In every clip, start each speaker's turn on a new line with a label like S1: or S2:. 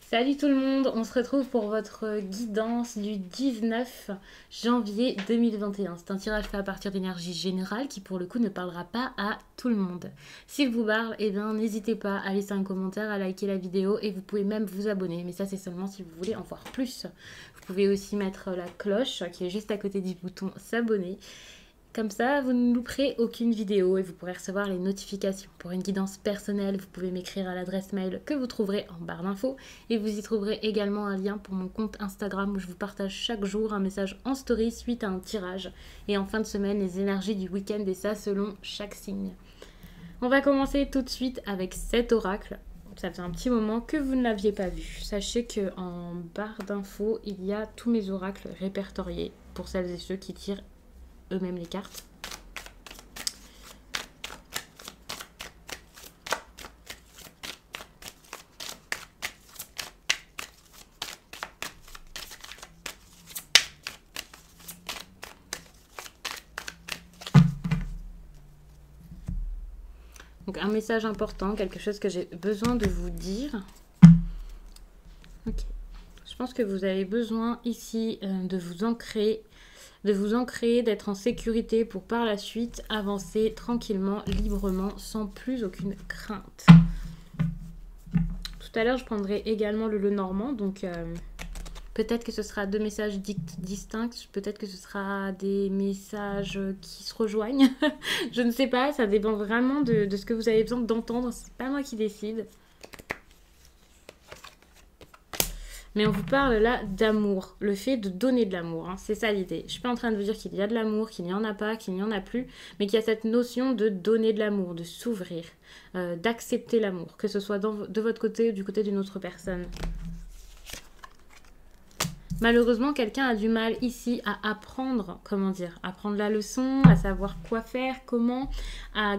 S1: Salut tout le monde, on se retrouve pour votre guidance du 19 janvier 2021. C'est un tirage fait à partir d'énergie générale qui pour le coup ne parlera pas à tout le monde. S'il vous parle, eh bien n'hésitez pas à laisser un commentaire, à liker la vidéo et vous pouvez même vous abonner. Mais ça c'est seulement si vous voulez en voir plus. Vous pouvez aussi mettre la cloche qui est juste à côté du bouton s'abonner. Comme ça, vous ne louperez aucune vidéo et vous pourrez recevoir les notifications. Pour une guidance personnelle, vous pouvez m'écrire à l'adresse mail que vous trouverez en barre d'infos. Et vous y trouverez également un lien pour mon compte Instagram où je vous partage chaque jour un message en story suite à un tirage. Et en fin de semaine, les énergies du week-end et ça selon chaque signe. On va commencer tout de suite avec cet oracle. Ça fait un petit moment que vous ne l'aviez pas vu. Sachez qu'en barre d'infos, il y a tous mes oracles répertoriés pour celles et ceux qui tirent eux-mêmes les cartes. Donc un message important, quelque chose que j'ai besoin de vous dire. Ok. Je pense que vous avez besoin ici de vous ancrer, d'être en sécurité pour par la suite avancer tranquillement, librement, sans plus aucune crainte. Tout à l'heure, je prendrai également le Lenormand, donc peut-être que ce sera deux messages distincts, peut-être que ce sera des messages qui se rejoignent. Je ne sais pas, ça dépend vraiment de ce que vous avez besoin d'entendre, c'est pas moi qui décide. Mais on vous parle là d'amour, le fait de donner de l'amour, hein, c'est ça l'idée. Je ne suis pas en train de vous dire qu'il y a de l'amour, qu'il n'y en a pas, qu'il n'y en a plus, mais qu'il y a cette notion de donner de l'amour, de s'ouvrir, d'accepter l'amour, que ce soit de votre côté ou du côté d'une autre personne. Malheureusement, quelqu'un a du mal ici à apprendre, à prendre la leçon, à savoir quoi faire, comment, à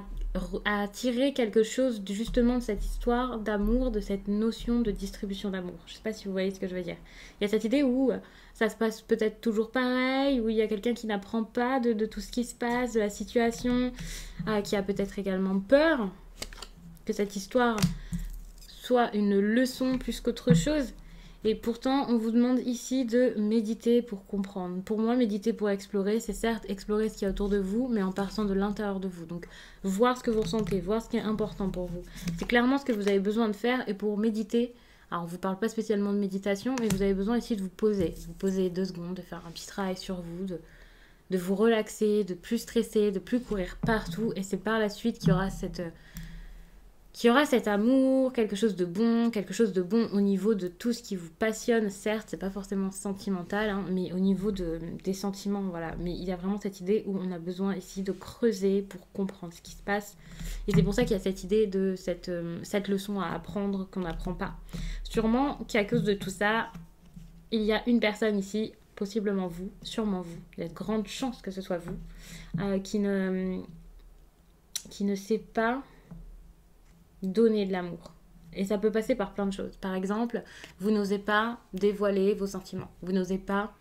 S1: tirer quelque chose justement de cette histoire d'amour, de cette notion de distribution d'amour. Je ne sais pas si vous voyez ce que je veux dire. Il y a cette idée où ça se passe peut-être toujours pareil, où il y a quelqu'un qui n'apprend pas de tout ce qui se passe, de la situation, qui a peut-être également peur que cette histoire soit une leçon plus qu'autre chose. Et pourtant, on vous demande ici de méditer pour comprendre. Pour moi, méditer pour explorer, c'est certes explorer ce qu'il y a autour de vous, mais en partant de l'intérieur de vous. Donc, voir ce que vous ressentez, voir ce qui est important pour vous. C'est clairement ce que vous avez besoin de faire. Et pour méditer, alors on ne vous parle pas spécialement de méditation, mais vous avez besoin ici de vous poser. De vous poser 2 secondes, de faire un petit travail sur vous, de vous relaxer, de plus stresser, de plus courir partout. Et c'est par la suite qu'il y aura cet amour, quelque chose de bon au niveau de tout ce qui vous passionne. Certes, c'est pas forcément sentimental, hein, mais au niveau des sentiments, voilà. Mais il y a vraiment cette idée où on a besoin ici de creuser pour comprendre ce qui se passe. Et c'est pour ça qu'il y a cette idée de cette leçon à apprendre qu'on n'apprend pas. Sûrement qu'à cause de tout ça, il y a une personne ici, possiblement vous, sûrement vous, il y a de grandes chances que ce soit vous, qui ne sait pas donner de l'amour. Et ça peut passer par plein de choses. Par exemple, vous n'osez pas dévoiler vos sentiments. Vous n'osez pas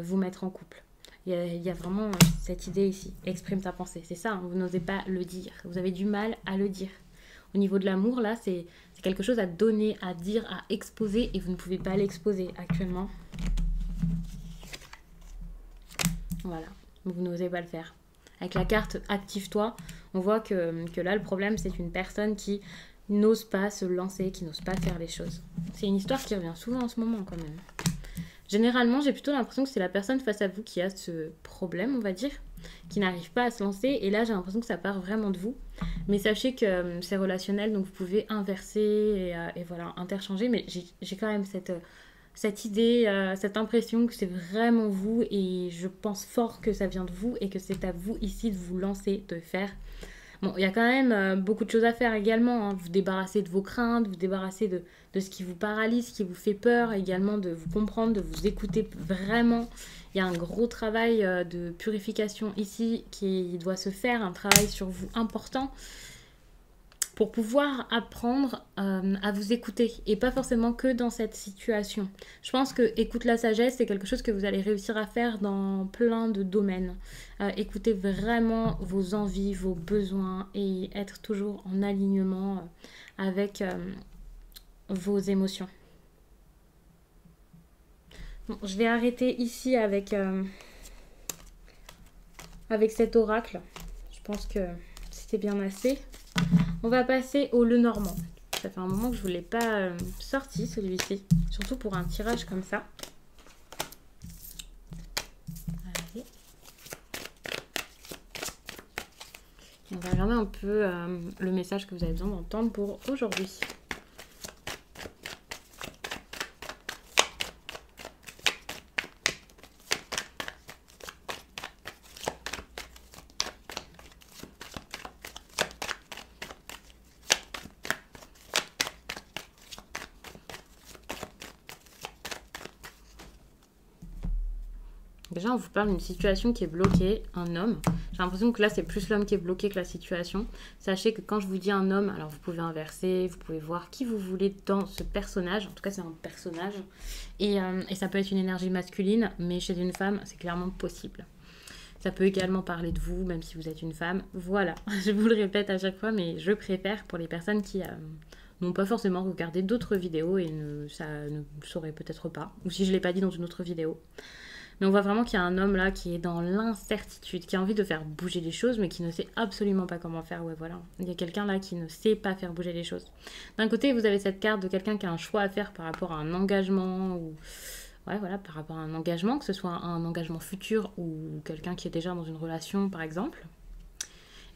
S1: vous mettre en couple. Il y a vraiment cette idée ici. Exprime ta pensée. C'est ça, hein, vous n'osez pas le dire. Vous avez du mal à le dire. Au niveau de l'amour, là, c'est quelque chose à donner, à dire, à exposer. Et vous ne pouvez pas l'exposer actuellement. Voilà. Vous n'osez pas le faire. Avec la carte « Active-toi », on voit que là, le problème, c'est une personne qui n'ose pas se lancer, qui n'ose pas faire les choses. C'est une histoire qui revient souvent en ce moment, quand même. Généralement, j'ai plutôt l'impression que c'est la personne face à vous qui a ce problème, on va dire, qui n'arrive pas à se lancer. Et là, j'ai l'impression que ça part vraiment de vous. Mais sachez que c'est relationnel, donc vous pouvez inverser et voilà, interchanger. Mais j'ai quand même cette idée, cette impression que c'est vraiment vous et je pense fort que ça vient de vous et que c'est à vous ici de vous lancer, de faire. Bon, il y a quand même beaucoup de choses à faire également, hein. Vous débarrasser de vos craintes, vous débarrasser de ce qui vous paralyse, ce qui vous fait peur, également de vous comprendre, de vous écouter vraiment. Il y a un gros travail de purification ici qui doit se faire, un travail sur vous important pour pouvoir apprendre à vous écouter et pas forcément que dans cette situation. Je pense que écoute la sagesse, c'est quelque chose que vous allez réussir à faire dans plein de domaines. Écoutez vraiment vos envies, vos besoins et être toujours en alignement avec vos émotions. Bon, je vais arrêter ici avec cet oracle. Je pense que c'était bien assez. On va passer au Lenormand. Ça fait un moment que je ne vous l'ai pas sorti, celui-ci. Surtout pour un tirage comme ça. Allez. On va regarder un peu le message que vous avez besoin d'entendre pour aujourd'hui. Déjà, on vous parle d'une situation qui est bloquée, un homme. J'ai l'impression que là, c'est plus l'homme qui est bloqué que la situation. Sachez que quand je vous dis un homme, alors vous pouvez inverser, vous pouvez voir qui vous voulez dans ce personnage. En tout cas, c'est un personnage. Et ça peut être une énergie masculine, mais chez une femme, c'est clairement possible. Ça peut également parler de vous, même si vous êtes une femme. Voilà, je vous le répète à chaque fois, mais je préfère pour les personnes qui n'ont pas forcément regardé d'autres vidéos et ça ne sauraient peut-être pas. Ou si je ne l'ai pas dit dans une autre vidéo. Mais on voit vraiment qu'il y a un homme là qui est dans l'incertitude, qui a envie de faire bouger les choses, mais qui ne sait absolument pas comment faire. Ouais, voilà. Il y a quelqu'un là qui ne sait pas faire bouger les choses. D'un côté, vous avez cette carte de quelqu'un qui a un choix à faire par rapport à un engagement, ou ouais, voilà, par rapport à un engagement, que ce soit un engagement futur ou quelqu'un qui est déjà dans une relation, par exemple.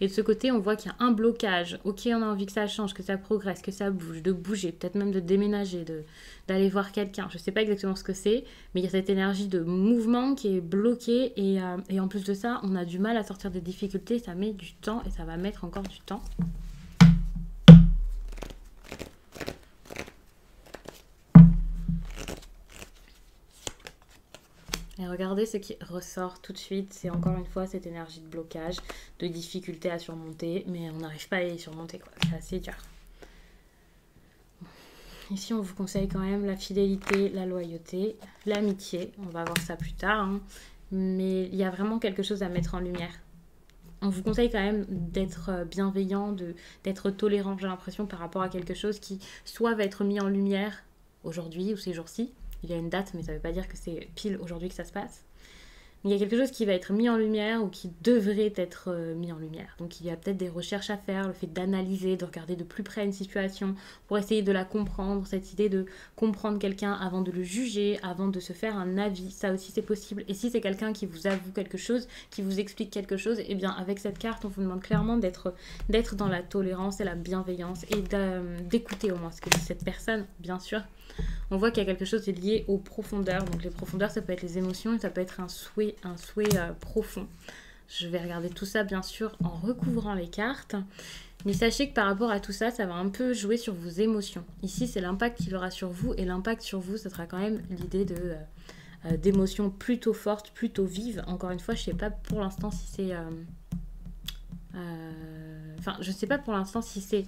S1: Et de ce côté, on voit qu'il y a un blocage. Ok, on a envie que ça change, que ça progresse, que ça bouge, de bouger, peut-être même de déménager, d'aller voir quelqu'un. Je ne sais pas exactement ce que c'est, mais il y a cette énergie de mouvement qui est bloquée. Et en plus de ça, on a du mal à sortir des difficultés. Ça met du temps et ça va mettre encore du temps. Et regardez ce qui ressort tout de suite, c'est encore une fois cette énergie de blocage, de difficulté à surmonter, mais on n'arrive pas à y surmonter, quoi. C'est assez dur. Ici, on vous conseille quand même la fidélité, la loyauté, l'amitié. On va voir ça plus tard, hein. Mais il y a vraiment quelque chose à mettre en lumière. On vous conseille quand même d'être bienveillant, d'être tolérant, j'ai l'impression, par rapport à quelque chose qui soit va être mis en lumière aujourd'hui ou ces jours-ci. Il y a une date, mais ça ne veut pas dire que c'est pile aujourd'hui que ça se passe. Il y a quelque chose qui va être mis en lumière ou qui devrait être mis en lumière. Donc il y a peut-être des recherches à faire, le fait d'analyser, de regarder de plus près une situation pour essayer de la comprendre, cette idée de comprendre quelqu'un avant de le juger, avant de se faire un avis, ça aussi c'est possible. Et si c'est quelqu'un qui vous avoue quelque chose, qui vous explique quelque chose, et bien avec cette carte on vous demande clairement d'être dans la tolérance et la bienveillance et d'écouter au moins ce que dit cette personne, bien sûr. On voit qu'il y a quelque chose qui est lié aux profondeurs. Donc les profondeurs, ça peut être les émotions et ça peut être un souhait profond. Je vais regarder tout ça, bien sûr, en recouvrant les cartes. Mais sachez que par rapport à tout ça, ça va un peu jouer sur vos émotions. Ici, c'est l'impact qu'il aura sur vous. Et l'impact sur vous, ça sera quand même l'idée d'émotions plutôt fortes, plutôt vives. Encore une fois, je ne sais pas pour l'instant si c'est... je ne sais pas pour l'instant si c'est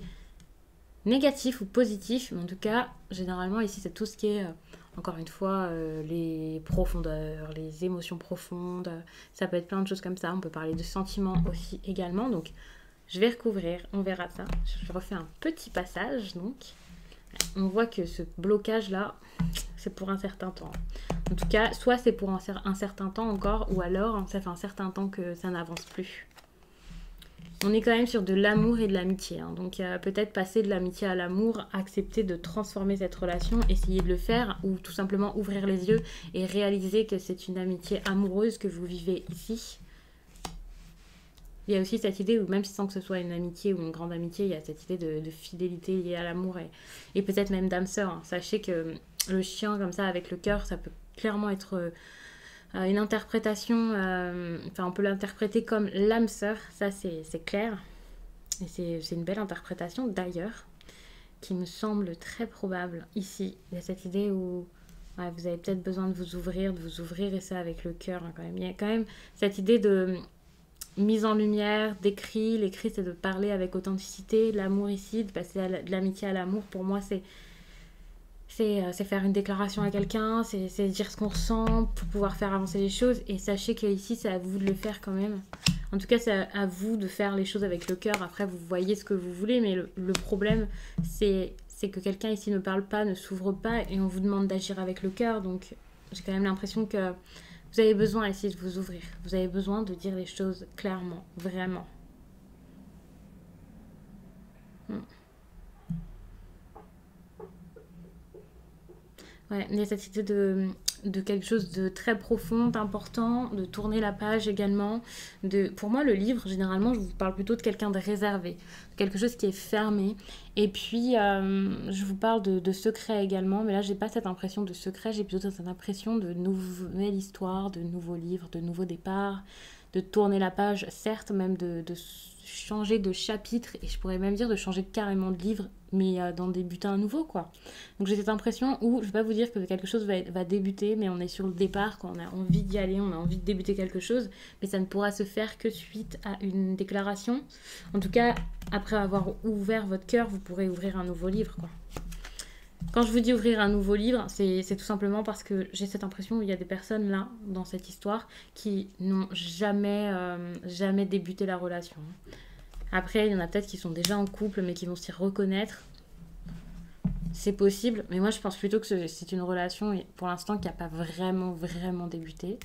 S1: négatif ou positif, mais en tout cas, généralement, ici, c'est tout ce qui est, encore une fois, les profondeurs, les émotions profondes, ça peut être plein de choses comme ça, on peut parler de sentiments aussi également, donc je vais recouvrir, on verra ça. Je refais un petit passage, donc on voit que ce blocage-là, c'est pour un certain temps. En tout cas, soit c'est pour un certain temps encore, ou alors ça fait un certain temps que ça n'avance plus. On est quand même sur de l'amour et de l'amitié, hein. Donc peut-être passer de l'amitié à l'amour, accepter de transformer cette relation, essayer de le faire, ou tout simplement ouvrir les yeux et réaliser que c'est une amitié amoureuse que vous vivez ici. Il y a aussi cette idée où même sans que ce soit une amitié ou une grande amitié, il y a cette idée de fidélité liée à l'amour et peut-être même d'âme sœur, hein. Sachez que le chien comme ça avec le cœur, ça peut clairement être... une interprétation, on peut l'interpréter comme l'âme sœur, ça c'est clair. Et c'est une belle interprétation d'ailleurs, qui me semble très probable ici. Il y a cette idée où vous avez peut-être besoin de vous ouvrir et ça avec le cœur, hein, quand même. Il y a quand même cette idée mise en lumière, d'écrit. L'écrit, c'est de parler avec authenticité. L'amour ici, de passer de l'amitié à l'amour, pour moi, c'est faire une déclaration à quelqu'un, c'est dire ce qu'on ressent pour pouvoir faire avancer les choses. Et sachez que ici, c'est à vous de le faire quand même. En tout cas, c'est à vous de faire les choses avec le cœur. Après, vous voyez ce que vous voulez, mais le problème, c'est que quelqu'un ici ne parle pas, ne s'ouvre pas, et on vous demande d'agir avec le cœur. Donc, j'ai quand même l'impression que vous avez besoin ici de vous ouvrir. Vous avez besoin de dire les choses clairement, vraiment. Ouais, il y a cette idée de quelque chose de très profond, d'important, de tourner la page également. Pour moi, le livre, généralement, je vous parle plutôt de quelqu'un de réservé, de quelque chose qui est fermé. Et puis, je vous parle de secret également, mais là, j'ai pas cette impression de secret, j'ai plutôt cette impression de nouvelle histoire, de nouveaux livres, de nouveaux départs, de tourner la page, certes, même de changer de chapitre, et je pourrais même dire de changer carrément de livre, mais d'en débuter un nouveau, quoi. Donc j'ai cette impression où, je vais pas vous dire que quelque chose va débuter, mais on est sur le départ, quand on a envie d'y aller, on a envie de débuter quelque chose, mais ça ne pourra se faire que suite à une déclaration. En tout cas, après avoir ouvert votre cœur, vous pourrez ouvrir un nouveau livre, quoi. Quand je vous dis ouvrir un nouveau livre, c'est tout simplement parce que j'ai cette impression où il y a des personnes là, dans cette histoire, qui n'ont jamais débuté la relation. Après, il y en a peut-être qui sont déjà en couple, mais qui vont s'y reconnaître. C'est possible, mais moi je pense plutôt que c'est une relation, pour l'instant, qui n'a pas vraiment débuté.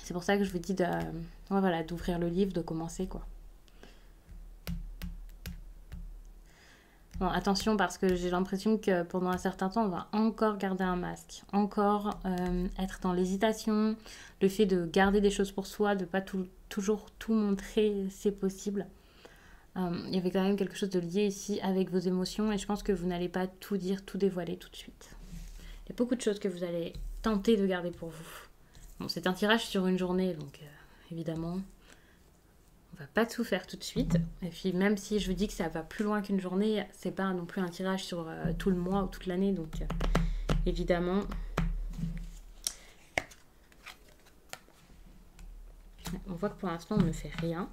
S1: C'est pour ça que je vous dis d'ouvrir le livre, de commencer, quoi. Bon, attention, parce que j'ai l'impression que pendant un certain temps, on va encore garder un masque, encore être dans l'hésitation, le fait de garder des choses pour soi, de ne pas toujours tout montrer, c'est possible. Il y avait quand même quelque chose de lié ici avec vos émotions, et je pense que vous n'allez pas tout dire, tout dévoiler tout de suite. Il y a beaucoup de choses que vous allez tenter de garder pour vous. Bon, c'est un tirage sur une journée, donc évidemment... On va pas tout faire tout de suite. Et puis même si je vous dis que ça va plus loin qu'une journée, c'est pas non plus un tirage sur tout le mois ou toute l'année. Donc évidemment, on voit que pour l'instant on ne fait rien.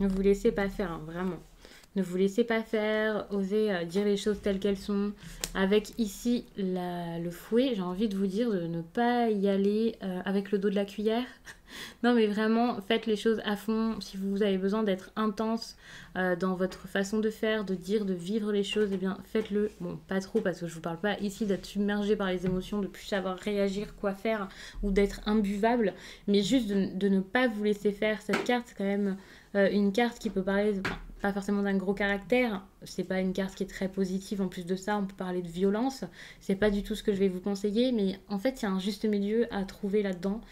S1: Ne vous laissez pas faire, hein, vraiment. Ne vous laissez pas faire, osez dire les choses telles qu'elles sont. Avec ici le fouet, j'ai envie de vous dire de ne pas y aller avec le dos de la cuillère. Non mais vraiment, faites les choses à fond. Si vous avez besoin d'être intense dans votre façon de faire, de dire, de vivre les choses, eh bien faites-le. Bon, pas trop parce que je vous parle pas ici d'être submergé par les émotions, de plus savoir réagir, quoi faire ou d'être imbuvable. Mais juste de ne pas vous laisser faire. Cette carte, c'est quand même une carte qui peut parler... pas forcément d'un gros caractère, c'est pas une carte qui est très positive. En plus de ça, on peut parler de violence, c'est pas du tout ce que je vais vous conseiller, mais en fait il y a un juste milieu à trouver là-dedans.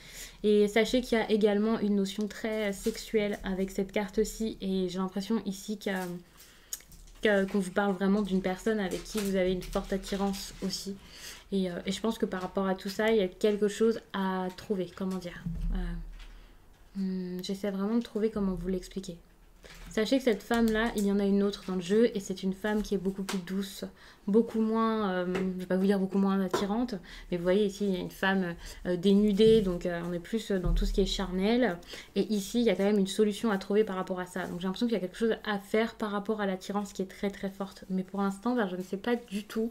S1: Et sachez qu'il y a également une notion très sexuelle avec cette carte-ci, et j'ai l'impression ici qu'on vous parle vraiment d'une personne avec qui vous avez une forte attirance aussi. Et je pense que par rapport à tout ça, il y a quelque chose à trouver, comment dire. J'essaie vraiment de trouver comment vous l'expliquer. Sachez que cette femme-là, il y en a une autre dans le jeu, et c'est une femme qui est beaucoup plus douce, beaucoup moins, je ne vais pas vous dire beaucoup moins attirante, mais vous voyez ici, il y a une femme dénudée, donc on est plus dans tout ce qui est charnel, et ici, il y a quand même une solution à trouver par rapport à ça. Donc j'ai l'impression qu'il y a quelque chose à faire par rapport à l'attirance qui est très très forte, mais pour l'instant, je ne sais pas du tout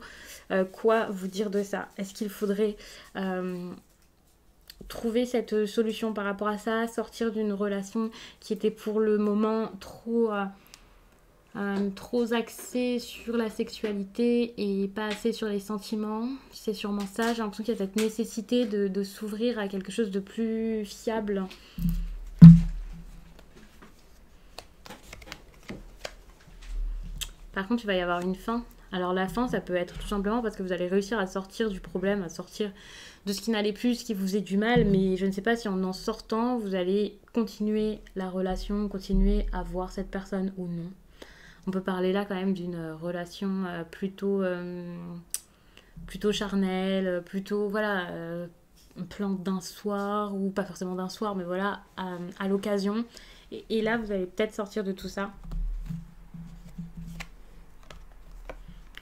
S1: quoi vous dire de ça. Est-ce qu'il faudrait... trouver cette solution par rapport à ça, sortir d'une relation qui était pour le moment trop axée sur la sexualité et pas assez sur les sentiments. C'est sûrement ça. J'ai l'impression qu'il y a cette nécessité de s'ouvrir à quelque chose de plus fiable. Par contre, il va y avoir une fin. Alors la fin, ça peut être tout simplement parce que vous allez réussir à sortir du problème, à sortir de ce qui n'allait plus, ce qui vous faisait du mal, mais je ne sais pas si en sortant, vous allez continuer la relation, continuer à voir cette personne ou non. On peut parler là quand même d'une relation plutôt charnelle, plutôt, voilà, plan d'un soir, ou pas forcément d'un soir, mais voilà, à l'occasion. Et là, vous allez peut-être sortir de tout ça.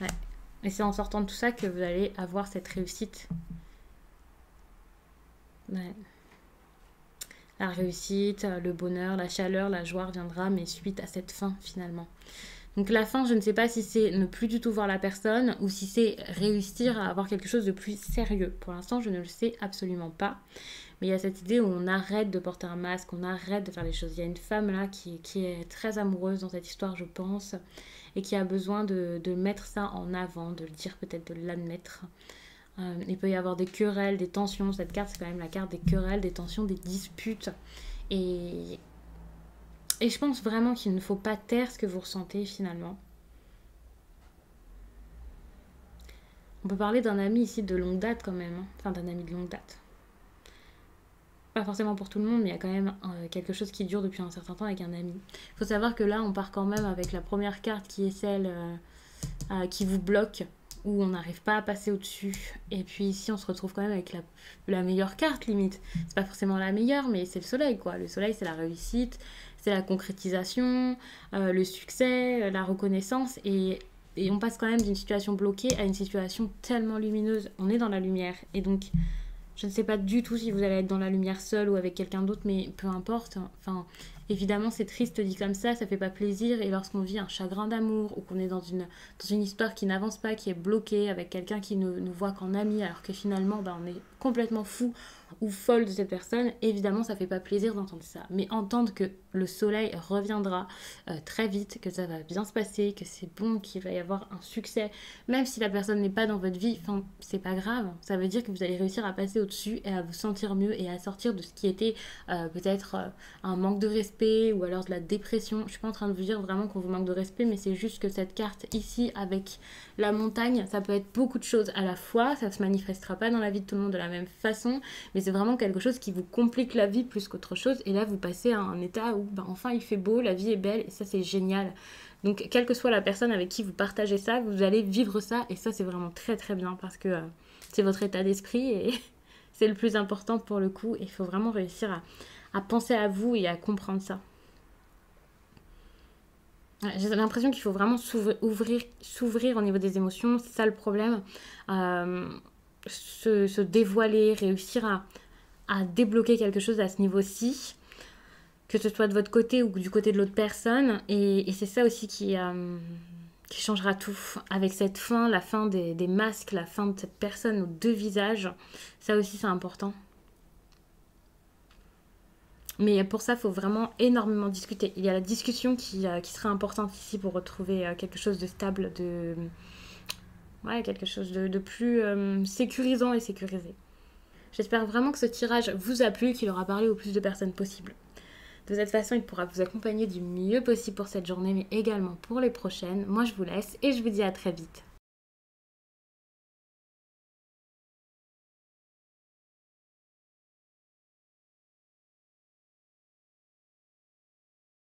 S1: Ouais. Et c'est en sortant de tout ça que vous allez avoir cette réussite. Ouais. La réussite, le bonheur, la chaleur, la joie reviendra, mais suite à cette fin finalement. Donc la fin, je ne sais pas si c'est ne plus du tout voir la personne ou si c'est réussir à avoir quelque chose de plus sérieux. Pour l'instant, je ne le sais absolument pas. Mais il y a cette idée où on arrête de porter un masque, on arrête de faire les choses. Il y a une femme là qui est très amoureuse dans cette histoire, je pense, et qui a besoin de mettre ça en avant, de le dire peut-être, de l'admettre. Il peut y avoir des querelles, des tensions. Cette carte, c'est quand même la carte des querelles, des tensions, des disputes. Et, et je pense vraiment qu'il ne faut pas taire ce que vous ressentez finalement. On peut parler d'un ami ici de longue date quand même, hein. Enfin d'un ami de longue date. Pas forcément pour tout le monde, mais il y a quand même quelque chose qui dure depuis un certain temps avec un ami. Il faut savoir que là, on part quand même avec la première carte qui est celle qui vous bloque, où on n'arrive pas à passer au-dessus. Et puis ici, on se retrouve quand même avec la meilleure carte, limite. C'est pas forcément la meilleure, mais c'est le soleil, quoi. Le soleil, c'est la réussite, c'est la concrétisation, le succès, la reconnaissance. Et on passe quand même d'une situation bloquée à une situation tellement lumineuse. On est dans la lumière. Et donc, je ne sais pas du tout si vous allez être dans la lumière seul ou avec quelqu'un d'autre, mais peu importe. Enfin, évidemment, c'est triste dit comme ça fait pas plaisir. Et lorsqu'on vit un chagrin d'amour ou qu'on est dans une histoire qui n'avance pas, qui est bloquée, avec quelqu'un qui ne nous voit qu'en ami, alors que finalement, on est complètement fou ou folle de cette personne, évidemment, ça fait pas plaisir d'entendre ça. Mais entendre que le soleil reviendra très vite, que ça va bien se passer, que c'est bon, qu'il va y avoir un succès, même si la personne n'est pas dans votre vie, enfin, c'est pas grave. Ça veut dire que vous allez réussir à passer au-dessus et à vous sentir mieux et à sortir de ce qui était peut-être un manque de respect ou alors de la dépression. Je suis pas en train de vous dire vraiment qu'on vous manque de respect, mais c'est juste que cette carte ici avec la montagne, ça peut être beaucoup de choses à la fois. Ça se manifestera pas dans la vie de tout le monde de la même façon, mais c'est vraiment quelque chose qui vous complique la vie plus qu'autre chose. Et là, vous passez à un état où enfin il fait beau, la vie est belle et ça c'est génial. Donc quelle que soit la personne avec qui vous partagez ça, vous allez vivre ça et ça c'est vraiment très très bien parce que c'est votre état d'esprit et c'est le plus important pour le coup. Et il faut vraiment réussir à penser à vous et à comprendre ça. J'ai l'impression qu'il faut vraiment s'ouvrir au niveau des émotions, c'est ça le problème. Euh, se dévoiler, réussir à débloquer quelque chose à ce niveau-ci, que ce soit de votre côté ou du côté de l'autre personne. Et c'est ça aussi qui changera tout. Avec cette fin, la fin des masques, la fin de cette personne aux deux visages, ça aussi c'est important. Mais pour ça, il faut vraiment énormément discuter. Il y a la discussion qui sera importante ici pour retrouver quelque chose de stable, ouais, quelque chose de plus sécurisant et sécurisé. J'espère vraiment que ce tirage vous a plu, qu'il aura parlé au plus de personnes possible. De cette façon, il pourra vous accompagner du mieux possible pour cette journée, mais également pour les prochaines. Moi, je vous laisse et je vous dis à très vite.